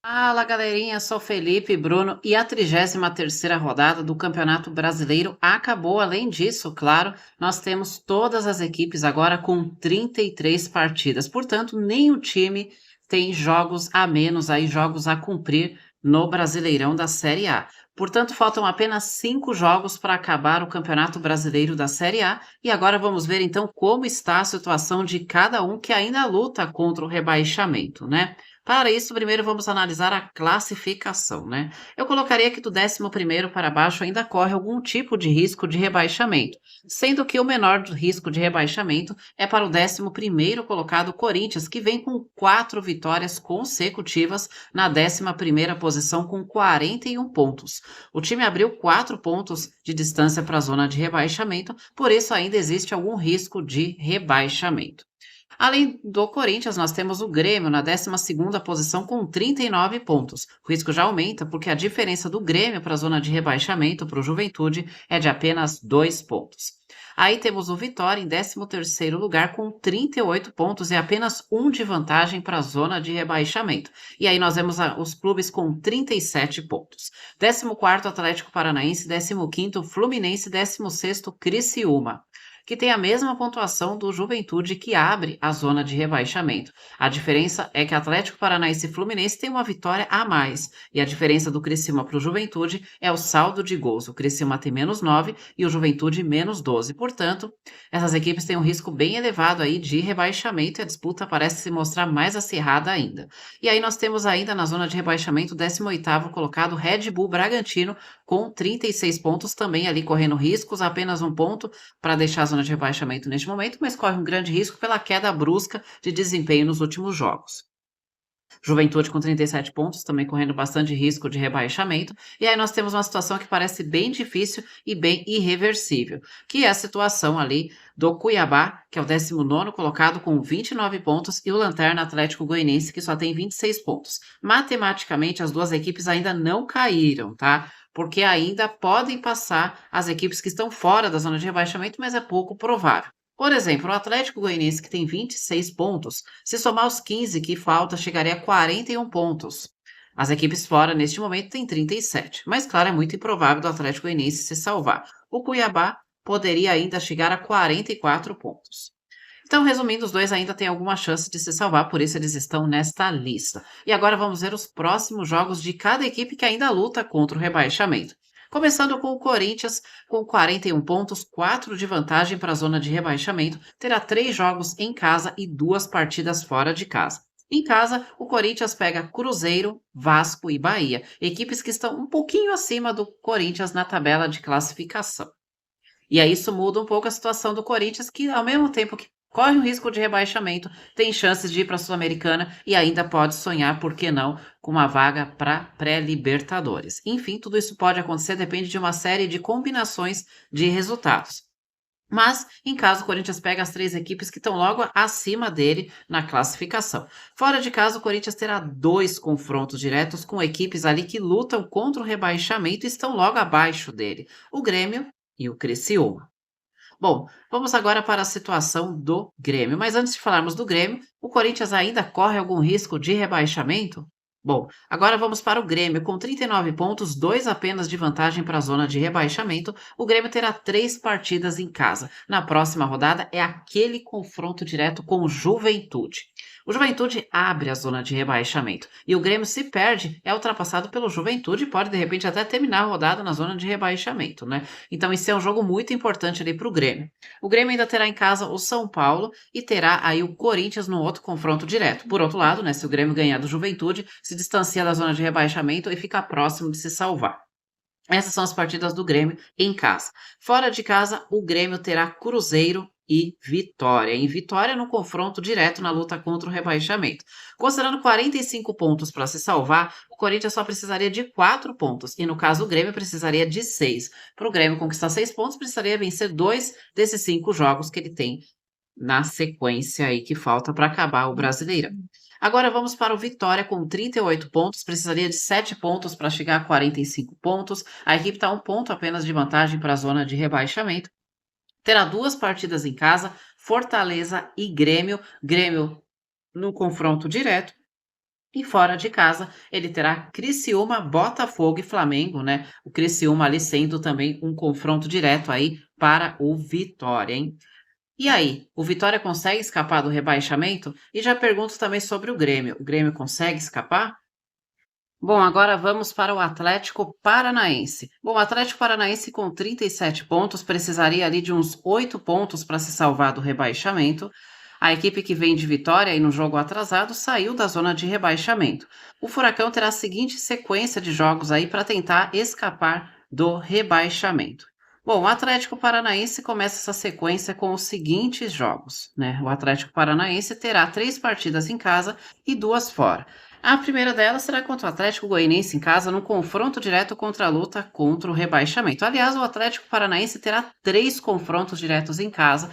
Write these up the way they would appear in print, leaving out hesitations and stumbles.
Fala, galerinha, sou Felipe, Bruno, e a 33ª rodada do Campeonato Brasileiro acabou. Além disso, claro, nós temos todas as equipes agora com 33 partidas. Portanto, nenhum time tem jogos a menos aí, jogos a cumprir no Brasileirão da Série A. Portanto, faltam apenas 5 jogos para acabar o Campeonato Brasileiro da Série A. E agora vamos ver então como está a situação de cada um que ainda luta contra o rebaixamento, né? Para isso, primeiro vamos analisar a classificação, né? Eu colocaria que do 11º para baixo ainda corre algum tipo de risco de rebaixamento, sendo que o menor do risco de rebaixamento é para o 11º colocado Corinthians, que vem com 4 vitórias consecutivas na 11ª posição com 41 pontos. O time abriu 4 pontos de distância para a zona de rebaixamento, por isso ainda existe algum risco de rebaixamento. Além do Corinthians, nós temos o Grêmio na 12ª posição com 39 pontos. O risco já aumenta porque a diferença do Grêmio para a zona de rebaixamento para o Juventude é de apenas 2 pontos. Aí temos o Vitória em 13º lugar com 38 pontos e apenas um de vantagem para a zona de rebaixamento. E aí nós vemos os clubes com 37 pontos. 14º Atlético Paranaense, 15º Fluminense, 16º Criciúma, que tem a mesma pontuação do Juventude, que abre a zona de rebaixamento. A diferença é que Atlético Paranaense e Fluminense têm uma vitória a mais, e a diferença do Criciúma para o Juventude é o saldo de gols. O Criciúma tem -9 e o Juventude -12. Portanto, essas equipes têm um risco bem elevado aí de rebaixamento e a disputa parece se mostrar mais acirrada ainda. E aí nós temos ainda na zona de rebaixamento o 18º colocado Red Bull Bragantino com 36 pontos, também ali correndo riscos, apenas um ponto para deixar a zona de rebaixamento neste momento, mas corre um grande risco pela queda brusca de desempenho nos últimos jogos. Juventude com 37 pontos, também correndo bastante risco de rebaixamento. E aí nós temos uma situação que parece bem difícil e bem irreversível, que é a situação ali do Cuiabá, que é o 19º colocado com 29 pontos, e o Lanterna Atlético Goianiense, que só tem 26 pontos. Matematicamente, as duas equipes ainda não caíram, tá? Porque ainda podem passar as equipes que estão fora da zona de rebaixamento, mas é pouco provável. Por exemplo, o Atlético Goianiense, que tem 26 pontos, se somar os 15 que falta, chegaria a 41 pontos. As equipes fora, neste momento, têm 37, mas, claro, é muito improvável do Atlético Goianiense se salvar. O Cuiabá poderia ainda chegar a 44 pontos. Então, resumindo, os dois ainda têm alguma chance de se salvar, por isso eles estão nesta lista. E agora vamos ver os próximos jogos de cada equipe que ainda luta contra o rebaixamento. Começando com o Corinthians, com 41 pontos, 4 de vantagem para a zona de rebaixamento, terá 3 jogos em casa e 2 partidas fora de casa. Em casa, o Corinthians pega Cruzeiro, Vasco e Bahia, equipes que estão um pouquinho acima do Corinthians na tabela de classificação. E aí isso muda um pouco a situação do Corinthians, que ao mesmo tempo que corre o risco de rebaixamento, tem chances de ir para a Sul-Americana e ainda pode sonhar, por que não, com uma vaga para pré-Libertadores. Enfim, tudo isso pode acontecer, depende de uma série de combinações de resultados. Mas, em caso o Corinthians pega as 3 equipes que estão logo acima dele na classificação. Fora de casa, o Corinthians terá 2 confrontos diretos com equipes ali que lutam contra o rebaixamento e estão logo abaixo dele: o Grêmio e o Criciúma. Bom, vamos agora para a situação do Grêmio. Mas antes de falarmos do Grêmio, o Corinthians ainda corre algum risco de rebaixamento? Bom, agora vamos para o Grêmio. Com 39 pontos, 2 apenas de vantagem para a zona de rebaixamento, o Grêmio terá 3 partidas em casa. Na próxima rodada é aquele confronto direto com o Juventude. O Juventude abre a zona de rebaixamento e o Grêmio, se perde, é ultrapassado pelo Juventude e pode de repente até terminar a rodada na zona de rebaixamento, né? Então, esse é um jogo muito importante ali para o Grêmio. O Grêmio ainda terá em casa o São Paulo e terá aí o Corinthians no outro confronto direto. Por outro lado, né, se o Grêmio ganhar do Juventude, se distancia da zona de rebaixamento e fica próximo de se salvar. Essas são as partidas do Grêmio em casa. Fora de casa, o Grêmio terá Cruzeiro e Vitória. Em Vitória, no confronto direto na luta contra o rebaixamento. Considerando 45 pontos para se salvar, o Corinthians só precisaria de 4 pontos. E no caso, o Grêmio precisaria de 6. Para o Grêmio conquistar 6 pontos, precisaria vencer 2 desses 5 jogos que ele tem na sequência aí que falta para acabar o Brasileirão. Agora vamos para o Vitória com 38 pontos, precisaria de 7 pontos para chegar a 45 pontos. A equipe está um ponto apenas de vantagem para a zona de rebaixamento. Terá 2 partidas em casa, Fortaleza e Grêmio. Grêmio no confronto direto E fora de casa, ele terá Criciúma, Botafogo e Flamengo, né? O Criciúma ali sendo também um confronto direto aí para o Vitória, hein? E aí, o Vitória consegue escapar do rebaixamento? E já pergunto também sobre o Grêmio. O Grêmio consegue escapar? Bom, agora vamos para o Atlético Paranaense. Bom, o Atlético Paranaense com 37 pontos precisaria ali de uns 8 pontos para se salvar do rebaixamento. A equipe que vem de vitória e no jogo atrasado saiu da zona de rebaixamento. O Furacão terá a seguinte sequência de jogos aí para tentar escapar do rebaixamento. Bom, o Atlético Paranaense começa essa sequência com os seguintes jogos, né? O Atlético Paranaense terá 3 partidas em casa e 2 fora. A primeira delas será contra o Atlético Goianiense em casa, num confronto direto contra a luta contra o rebaixamento. Aliás, o Atlético Paranaense terá 3 confrontos diretos em casa,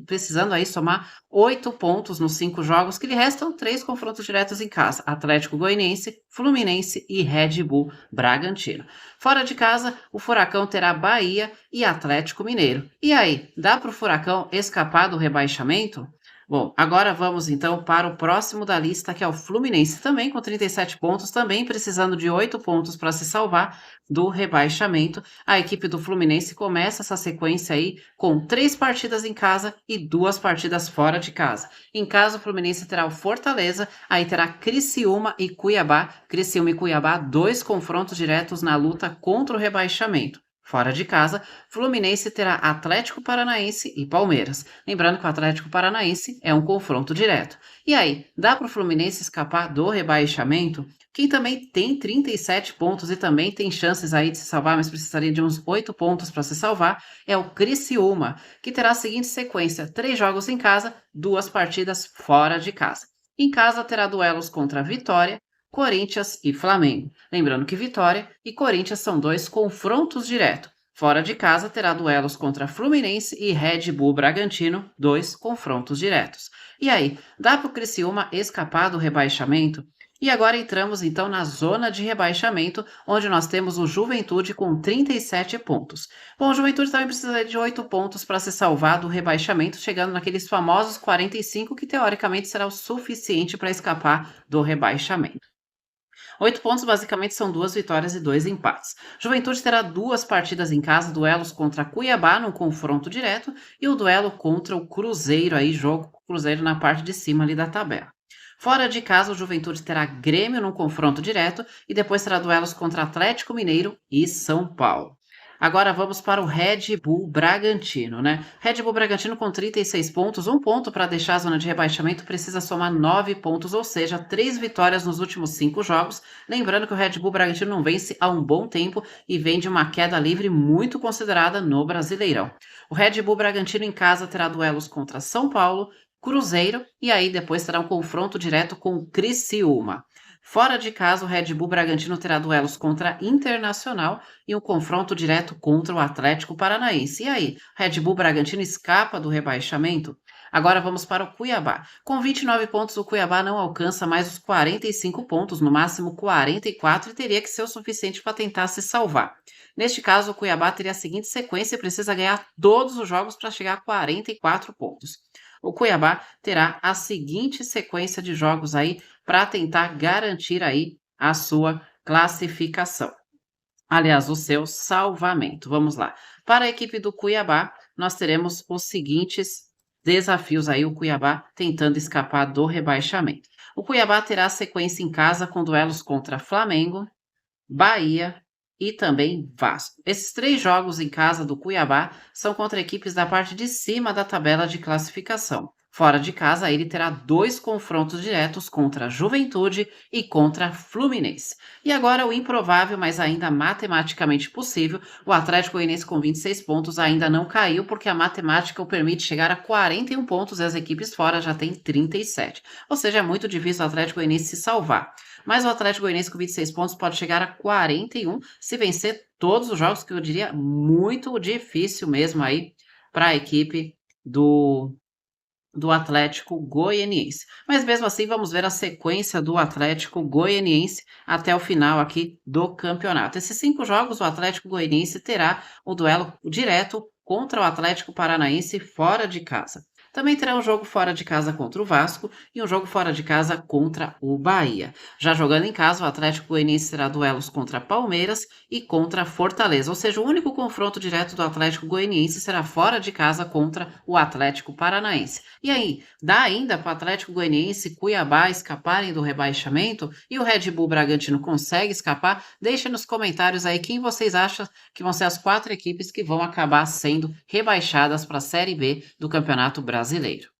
precisando aí somar 8 pontos nos 5 jogos, que lhe restam 3 confrontos diretos em casa: Atlético Goianiense, Fluminense e Red Bull Bragantino. Fora de casa, o Furacão terá Bahia e Atlético Mineiro. E aí, dá para o Furacão escapar do rebaixamento? Bom, agora vamos então para o próximo da lista, que é o Fluminense, também com 37 pontos, também precisando de 8 pontos para se salvar do rebaixamento. A equipe do Fluminense começa essa sequência aí com 3 partidas em casa e 2 partidas fora de casa. Em casa, o Fluminense terá o Fortaleza, aí terá Criciúma e Cuiabá. Criciúma e Cuiabá, 2 confrontos diretos na luta contra o rebaixamento. Fora de casa, Fluminense terá Atlético Paranaense e Palmeiras. Lembrando que o Atlético Paranaense é um confronto direto. E aí, dá para o Fluminense escapar do rebaixamento? Quem também tem 37 pontos e também tem chances aí de se salvar, mas precisaria de uns 8 pontos para se salvar, é o Criciúma, que terá a seguinte sequência: 3 jogos em casa, 2 partidas fora de casa. Em casa terá duelos contra a Vitória, Corinthians e Flamengo. Lembrando que Vitória e Corinthians são 2 confrontos diretos. Fora de casa terá duelos contra Fluminense e Red Bull Bragantino, 2 confrontos diretos. E aí, dá para o Criciúma escapar do rebaixamento? E agora entramos então na zona de rebaixamento, onde nós temos o Juventude com 37 pontos. Bom, o Juventude também precisa de 8 pontos para se salvar do rebaixamento, chegando naqueles famosos 45, que teoricamente será o suficiente para escapar do rebaixamento. 8 pontos basicamente são 2 vitórias e 2 empates. Juventude terá 2 partidas em casa, duelos contra Cuiabá num confronto direto e o duelo contra o Cruzeiro, aí jogo com o Cruzeiro na parte de cima ali da tabela. Fora de casa, o Juventude terá Grêmio num confronto direto e depois terá duelos contra Atlético Mineiro e São Paulo. Agora vamos para o Red Bull Bragantino, né? Red Bull Bragantino com 36 pontos, 1 ponto para deixar a zona de rebaixamento, precisa somar 9 pontos, ou seja, 3 vitórias nos últimos 5 jogos. Lembrando que o Red Bull Bragantino não vence há um bom tempo e vem de uma queda livre muito considerada no Brasileirão. O Red Bull Bragantino em casa terá duelos contra São Paulo, Cruzeiro e aí depois terá um confronto direto com o Criciúma. Fora de casa, o Red Bull Bragantino terá duelos contra Internacional e um confronto direto contra o Atlético Paranaense. E aí, Red Bull Bragantino escapa do rebaixamento? Agora vamos para o Cuiabá. Com 29 pontos, o Cuiabá não alcança mais os 45 pontos, no máximo 44, e teria que ser o suficiente para tentar se salvar. Neste caso, o Cuiabá teria a seguinte sequência e precisa ganhar todos os jogos para chegar a 44 pontos. O Cuiabá terá a seguinte sequência de jogos aí para tentar garantir aí a sua classificação. Aliás, o seu salvamento. Vamos lá. Para a equipe do Cuiabá, nós teremos os seguintes desafios aí, o Cuiabá tentando escapar do rebaixamento. O Cuiabá terá a sequência em casa com duelos contra Flamengo, Bahia e também Vasco. Esses 3 jogos em casa do Cuiabá são contra equipes da parte de cima da tabela de classificação. Fora de casa, ele terá 2 confrontos diretos contra Juventude e contra Fluminense. E agora o improvável, mas ainda matematicamente possível: o Atlético Goianiense com 26 pontos ainda não caiu, porque a matemática o permite chegar a 41 pontos e as equipes fora já têm 37. Ou seja, é muito difícil o Atlético Goianiense se salvar. Mas o Atlético Goianiense com 26 pontos pode chegar a 41 se vencer todos os jogos, que eu diria muito difícil mesmo aí para a equipe do Atlético Goianiense. Mas mesmo assim, vamos ver a sequência do Atlético Goianiense até o final aqui do campeonato. Esses 5 jogos, o Atlético Goianiense terá o duelo direto contra o Atlético Paranaense fora de casa. Também terá um jogo fora de casa contra o Vasco e um jogo fora de casa contra o Bahia. Já jogando em casa, o Atlético Goianiense terá duelos contra Palmeiras e contra Fortaleza, ou seja, o único confronto direto do Atlético Goianiense será fora de casa contra o Atlético Paranaense. E aí, dá ainda para o Atlético Goianiense e Cuiabá escaparem do rebaixamento? E o Red Bull Bragantino consegue escapar? Deixe nos comentários aí quem vocês acham que vão ser as 4 equipes que vão acabar sendo rebaixadas para a Série B do Campeonato Brasileiro.